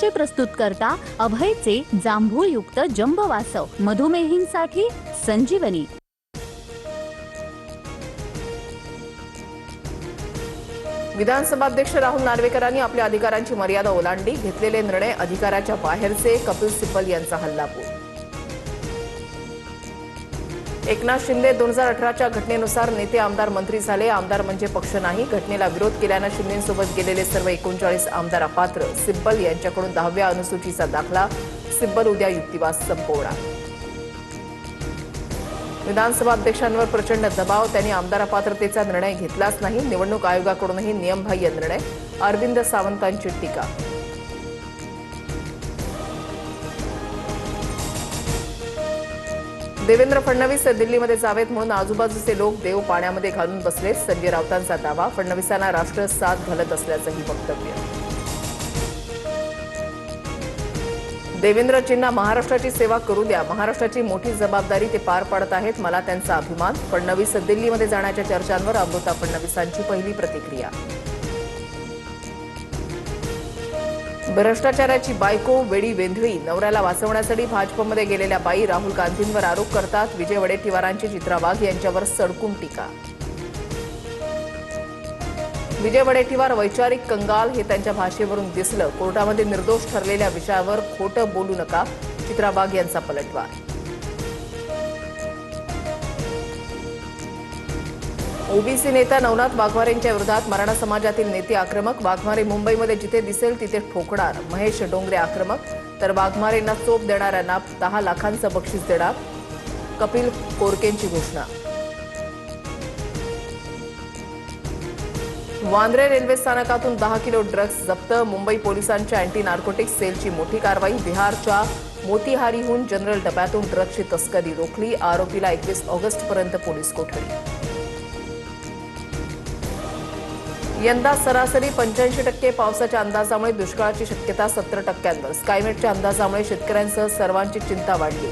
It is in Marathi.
उत्कृष्टतेचे प्रस्तुतकर्ता अभयचे जांभूळयुक्त जंबवासव मधुमेहींसाठी संजीवनी। विधानसभा अध्यक्ष राहुल नार्वेकरांनी आपल्या अधिकारांची मर्यादा ओलांडली, घेतलेले निर्णय अधिकाराच्या बाहेरचे, कपिल सिब्बल यांचा हल्लाबोल। एकनाथ शिंदे 2018च्या घटनेनुसार नेते आमदार मंत्री झाले, आमदार म्हणजे पक्ष नाही, घटनेला विरोध केल्याने शिंदेसोबत गेलेले सर्व 39 आमदार अपात्र, सिब्बल यांच्याकडून 10व्या अनुसूचीचा दाखला, सिब्बल उद्या युक्तिवाद संपवणार। विधानसभा अध्यक्षांवर प्रचंड दबाव, त्यांनी आमदार अपात्रतेचा निर्णय घेतलाच नाही, निवडणूक आयोगाकडूनही नियमबाह्य निर्णय, अरविंद सावंतांची टीका। देवेंद्र फडणवीस दिल्लीमध्ये जावेत म्हणून आजूबाजूचे लोक देव पाण्यामध्ये घालून बसले, संजय राऊतांचा दावा, फडणवीसांना राष्ट्र साथ घालत असल्याचंही वक्तव्य। देवेंद्रजींना महाराष्ट्राची सेवा करू द्या, महाराष्ट्राची मोठी जबाबदारी ते पार पाडत आहेत, मला त्यांचा अभिमान। फडणवीस दिल्लीमध्ये जाण्याच्या चर्चांवर अमृता फडणवीसांची पहिली प्रतिक्रिया। भ्रष्टाचाराची बायको वेडी वेंधळी, नवऱ्याला वाचवण्यासाठी भाजपमध्ये गेलेल्या बाई राहुल गांधींवर आरोप करतात, विजय वडेट्टीवारांची चित्रा वाघ यांच्यावर सडकून टीका। विजय वडेट्टीवार वैचारिक कंगाल हे त्यांच्या भाषेवरून दिसलं, कोर्टामध्ये निर्दोष ठरलेल्या विषयावर खोटं बोलू नका, चित्रा वाघ यांचा पलटवार। ओबीसी नेता नवनाथ वाघमारेंच्या विरोधात मराठा समाजातील नेते आक्रमक, वाघमारे मुंबईमध्ये जिथे दिसेल तिथे ठोकणार, महेश डोंगरे आक्रमक, तर वाघमारेंना चोप देणाऱ्यांना 10 लाखांचं बक्षीस देणार, कपिल कोरकेंची घोषणा। वांद्रे रेल्वे स्थानकातून 10 किलो ड्रग्ज जप्त, मुंबई पोलिसांच्या अँटी नार्कोटिक्स सेलची मोठी कारवाई, बिहारच्या मोतीहारीहून जनरल डब्यातून ड्रग्जची तस्करी रोखली, आरोपीला 21 ऑगस्टपर्यंत पोलीस कोठडी। यंदा सरासरी 85% पावसाच्या अंदाजामुळे दुष्काळाची शक्यता 70%वर, स्कायमेटच्या अंदाजामुळे शेतकऱ्यांसह सर्वांची चिंता वाढली।